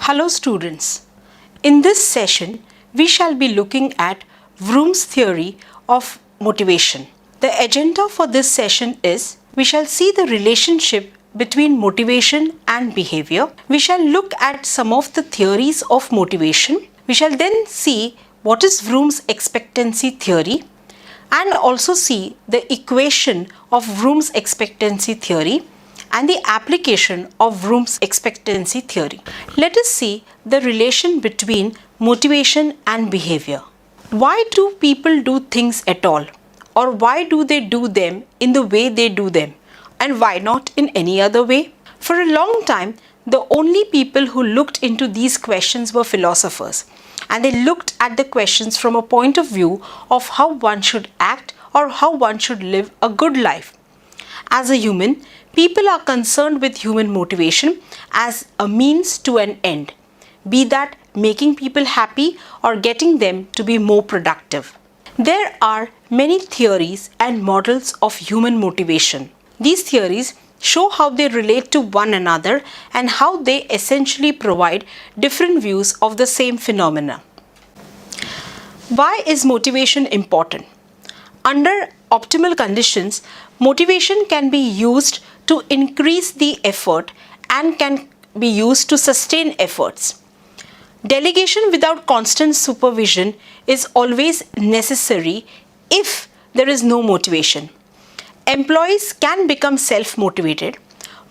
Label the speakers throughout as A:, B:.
A: Hello students. In this session, we shall be looking at Vroom's theory of motivation. The agenda for this session is we shall see the relationship between motivation and behavior. We shall look at some of the theories of motivation. We shall then see what is Vroom's expectancy theory and also see the equation of Vroom's expectancy theory and the application of Vroom's expectancy theory. Let us see the relation between motivation and behavior. Why do people do things at all? Or why do they do them in the way they do them? And why not in any other way? For a long time, the only people who looked into these questions were philosophers, and they looked at the questions from a point of view of how one should act or how one should live a good life. As a human, people are concerned with human motivation as a means to an end, be that making people happy or getting them to be more productive. There are many theories and models of human motivation. These theories show how they relate to one another and how they essentially provide different views of the same phenomena. Why is motivation important? Under optimal conditions, motivation can be used to increase the effort and can be used to sustain efforts. Delegation without constant supervision is always necessary if there is no motivation. Employees can become self-motivated.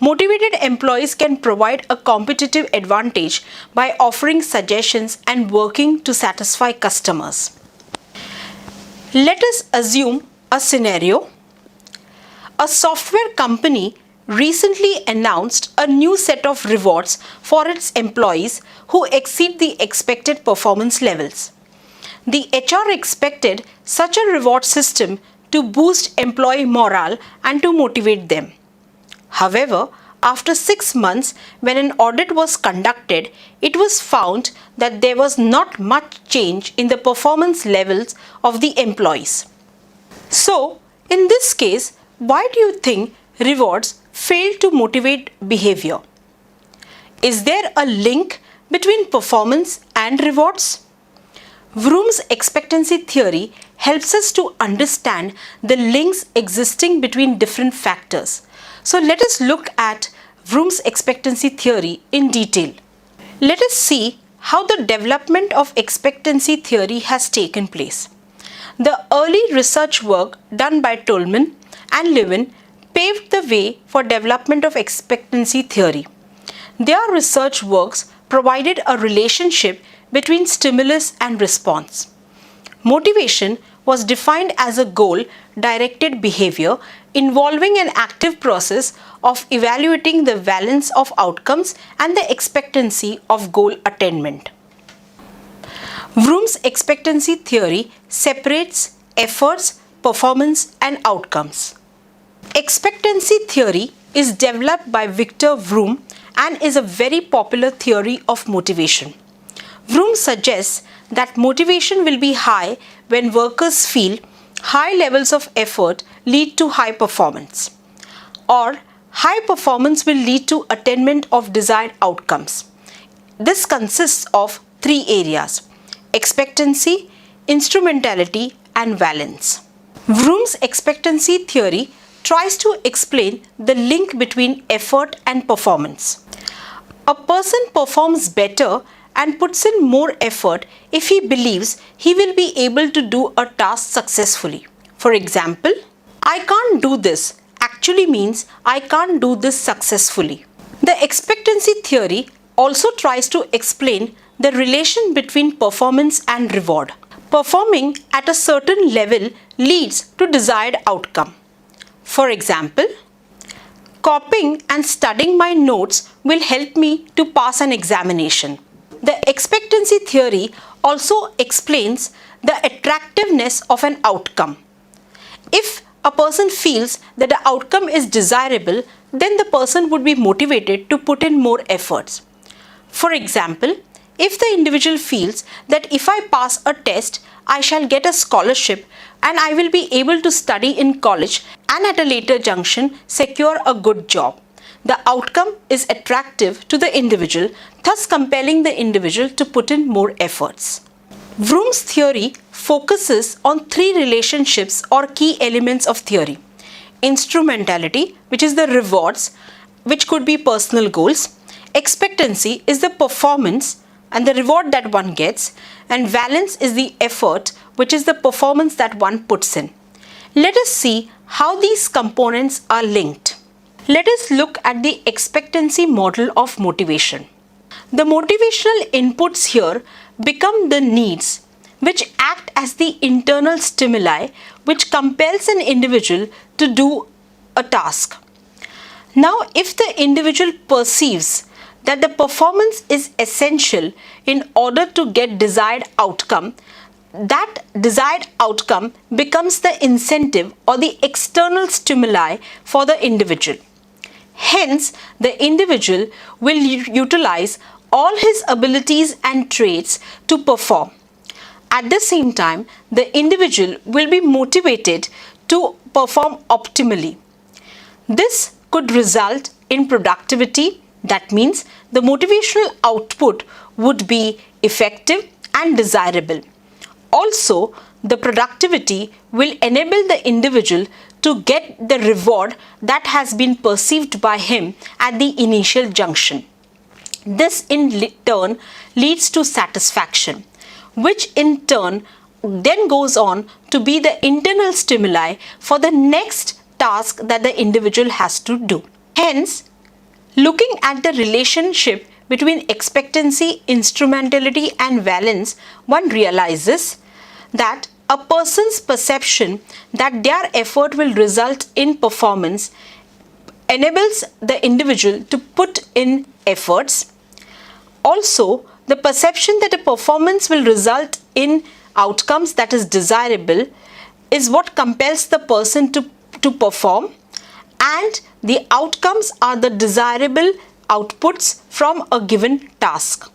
A: Motivated employees can provide a competitive advantage by offering suggestions and working to satisfy customers. Let us assume a scenario. A software company recently announced a new set of rewards for its employees who exceed the expected performance levels. The HR expected such a reward system to boost employee morale and to motivate them. However, after 6 months, when an audit was conducted, it was found that there was not much change in the performance levels of the employees. So, in this case, why do you think rewards fail to motivate behavior? Is there a link between performance and rewards? Vroom's expectancy theory helps us to understand the links existing between different factors. So let us look at Vroom's expectancy theory in detail. Let us see how the development of expectancy theory has taken place. The early research work done by Tolman and Levin paved the way for development of expectancy theory. Their research works provided a relationship between stimulus and response. Motivation was defined as a goal-directed behavior involving an active process of evaluating the valence of outcomes and the expectancy of goal attainment. Vroom's expectancy theory separates efforts, performance, and outcomes. Expectancy theory is developed by Victor Vroom and is a very popular theory of motivation. Vroom suggests that motivation will be high when workers feel high levels of effort lead to high performance, or high performance will lead to attainment of desired outcomes. This consists of 3 areas: expectancy, instrumentality, and valence. Vroom's expectancy theory tries to explain the link between effort and performance. A person performs better and puts in more effort if he believes he will be able to do a task successfully. For example, I can't do this actually means I can't do this successfully. The expectancy theory also tries to explain the relation between performance and reward. Performing at a certain level leads to desired outcome. For example, copying and studying my notes will help me to pass an examination. The expectancy theory also explains the attractiveness of an outcome. If a person feels that the outcome is desirable, then the person would be motivated to put in more efforts. For example, if the individual feels that if I pass a test, I shall get a scholarship and I will be able to study in college and at a later junction secure a good job, the outcome is attractive to the individual, thus compelling the individual to put in more efforts. Vroom's theory focuses on three relationships or key elements of theory. Instrumentality, which is the rewards, which could be personal goals. Expectancy is the performance and the reward that one gets. And valence is the effort, which is the performance that one puts in. Let us see how these components are linked. Let us look at the expectancy model of motivation. The motivational inputs here become the needs, which act as the internal stimuli which compels an individual to do a task. Now, if the individual perceives that the performance is essential in order to get desired outcome, that desired outcome becomes the incentive or the external stimuli for the individual. Hence, the individual will utilize all his abilities and traits to perform. At the same time, the individual will be motivated to perform optimally. This could result in productivity. That means the motivational output would be effective and desirable. Also, the productivity will enable the individual to get the reward that has been perceived by him at the initial junction. This in turn leads to satisfaction, which in turn then goes on to be the internal stimuli for the next task that the individual has to do. Hence, looking at the relationship between expectancy, instrumentality and valence, one realizes that a person's perception that their effort will result in performance enables the individual to put in efforts. Also, the perception that a performance will result in outcomes that is desirable is what compels the person to perform, and the outcomes are the desirable outputs from a given task.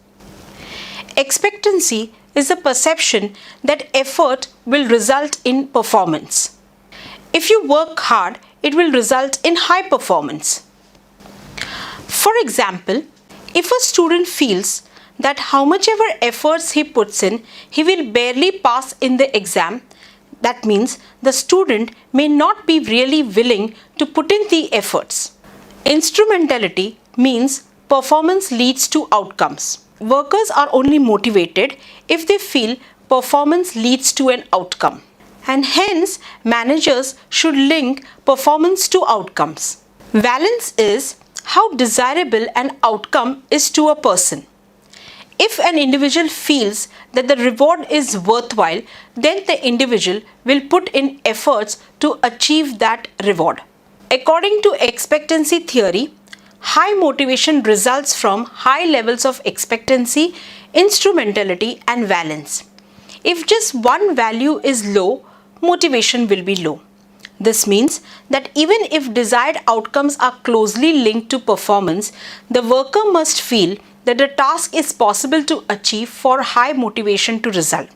A: Expectancy is the perception that effort will result in performance. If you work hard, it will result in high performance. For example, if a student feels that how much ever efforts he puts in, he will barely pass in the exam, that means the student may not be really willing to put in the efforts. Instrumentality means performance leads to outcomes. Workers are only motivated if they feel performance leads to an outcome. And hence, managers should link performance to outcomes. Valence is how desirable an outcome is to a person. If an individual feels that the reward is worthwhile, then the individual will put in efforts to achieve that reward. According to expectancy theory, high motivation results from high levels of expectancy, instrumentality and valence. If just one value is low, motivation will be low. This means that even if desired outcomes are closely linked to performance, the worker must feel that the task is possible to achieve for high motivation to result.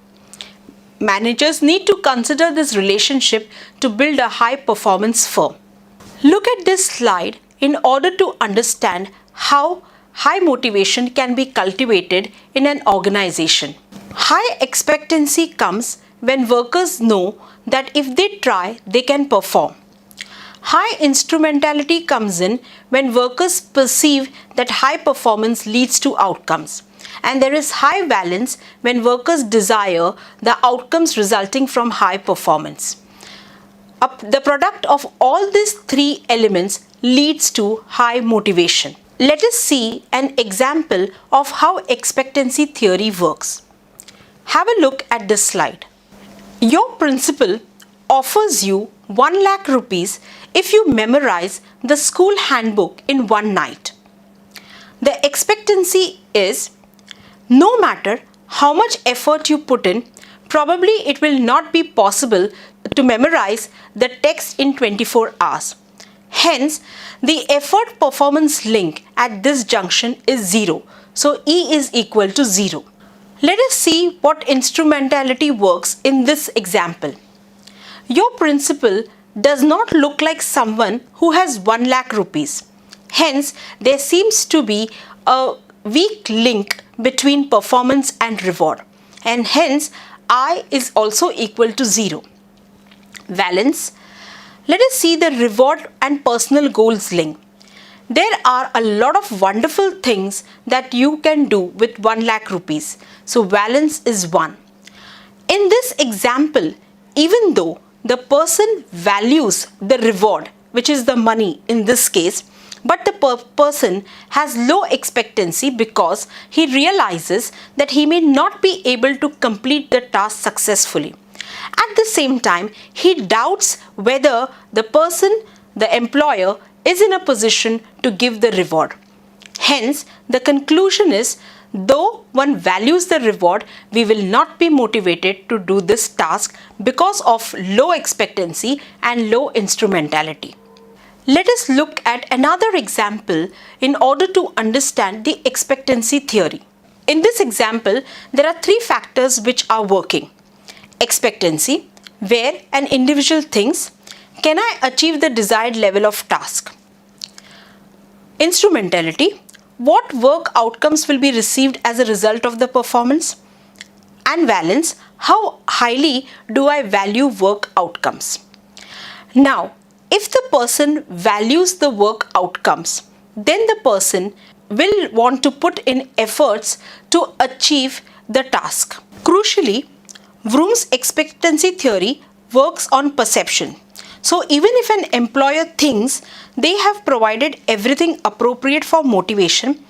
A: Managers need to consider this relationship to build a high performance firm. Look at this slide in order to understand how high motivation can be cultivated in an organization. High expectancy comes when workers know that if they try, they can perform. High instrumentality comes in when workers perceive that high performance leads to outcomes. And there is high valence when workers desire the outcomes resulting from high performance. The product of all these three elements leads to high motivation. Let us see an example of how expectancy theory works. Have a look at this slide. Your principal offers you 1 lakh rupees if you memorize the school handbook in one night. The expectancy is no matter how much effort you put in, probably it will not be possible to memorize the text in 24 hours. Hence, the effort performance link at this junction is 0. So, E is equal to 0. Let us see what instrumentality works in this example. Your principal does not look like someone who has 1 lakh rupees. Hence, there seems to be a weak link between performance and reward, and hence I is also equal to 0. Valence. Let us see the reward and personal goals link. There are a lot of wonderful things that you can do with 1 lakh rupees. So valence is 1. In this example, even though the person values the reward, which is the money in this case, but the person has low expectancy because he realizes that he may not be able to complete the task successfully. At the same time, he doubts whether the person, the employer, is in a position to give the reward. Hence, the conclusion is, though one values the reward, we will not be motivated to do this task because of low expectancy and low instrumentality. Let us look at another example in order to understand the expectancy theory. In this example, there are 3 factors which are working. Expectancy, where an individual thinks, can I achieve the desired level of task? Instrumentality, what work outcomes will be received as a result of the performance? And valence, how highly do I value work outcomes? Now, if the person values the work outcomes, then the person will want to put in efforts to achieve the task. Crucially, Vroom's expectancy theory works on perception. So even if an employer thinks they have provided everything appropriate for motivation,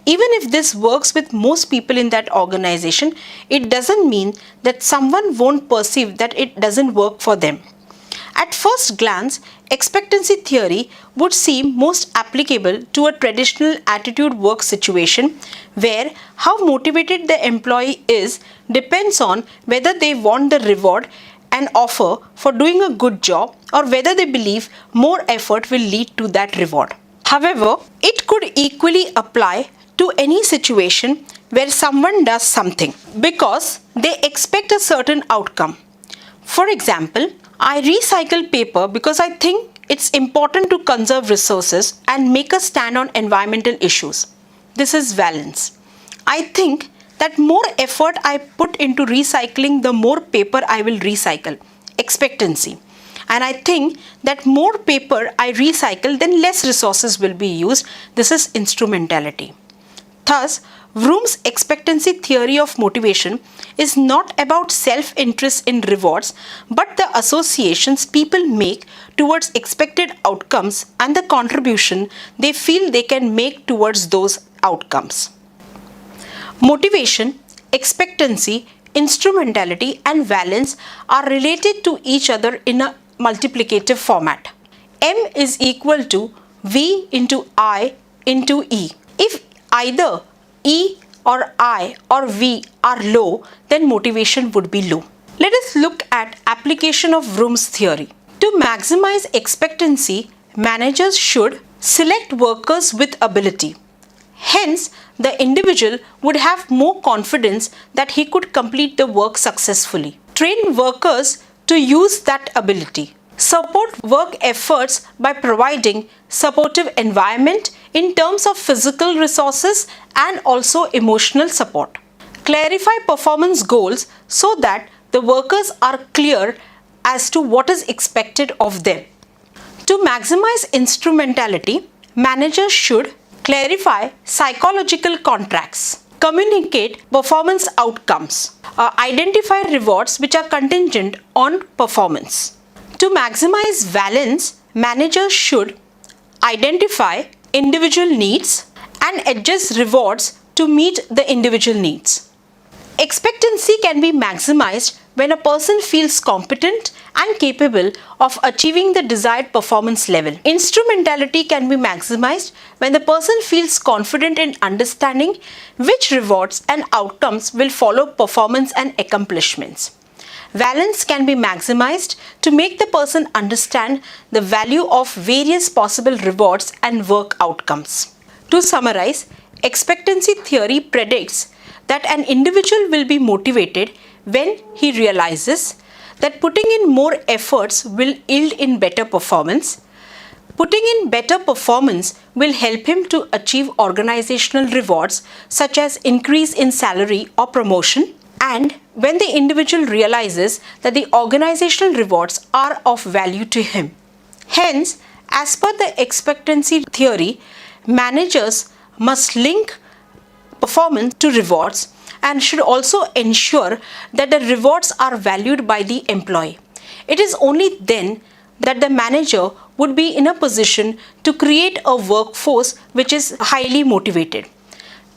A: even if this works with most people in that organization, it doesn't mean that someone won't perceive that it doesn't work for them. At first glance, expectancy theory would seem most applicable to a traditional attitude work situation where how motivated the employee is depends on whether they want the reward and offer for doing a good job or whether they believe more effort will lead to that reward. However, it could equally apply to any situation where someone does something because they expect a certain outcome. For example, I recycle paper because I think it's important to conserve resources and make a stand on environmental issues. This is valence. I think that more effort I put into recycling, the more paper I will recycle. Expectancy. And I think that more paper I recycle, then less resources will be used. This is instrumentality. Thus, Vroom's expectancy theory of motivation is not about self-interest in rewards, but the associations people make towards expected outcomes and the contribution they feel they can make towards those outcomes. Motivation, expectancy, instrumentality, and valence are related to each other in a multiplicative format. M is equal to V into I into E. If either E or I or V are low, then motivation would be low. Let us look at application of Vroom's theory. To maximize expectancy, managers should select workers with ability. Hence, the individual would have more confidence that he could complete the work successfully. Train workers to use that ability. Support work efforts by providing supportive environment in terms of physical resources and also emotional support. Clarify performance goals so that the workers are clear as to what is expected of them. To maximize instrumentality, managers should clarify psychological contracts, communicate performance outcomes, identify rewards which are contingent on performance. To maximize valence, managers should identify individual needs and adjust rewards to meet the individual needs. Expectancy can be maximized when a person feels competent and capable of achieving the desired performance level. Instrumentality can be maximized when the person feels confident in understanding which rewards and outcomes will follow performance and accomplishments. Valence can be maximized to make the person understand the value of various possible rewards and work outcomes. To summarize, expectancy theory predicts that an individual will be motivated when he realizes that putting in more efforts will yield in better performance, Putting in better performance will help him to achieve organizational rewards such as increase in salary or promotion. And when the individual realizes that the organizational rewards are of value to him. Hence, as per the expectancy theory, managers must link performance to rewards and should also ensure that the rewards are valued by the employee. It is only then that the manager would be in a position to create a workforce which is highly motivated.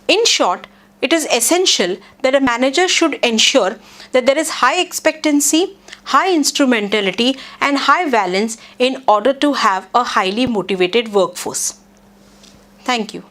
A: In short, it is essential that a manager should ensure that there is high expectancy, high instrumentality, and high valence in order to have a highly motivated workforce. Thank you.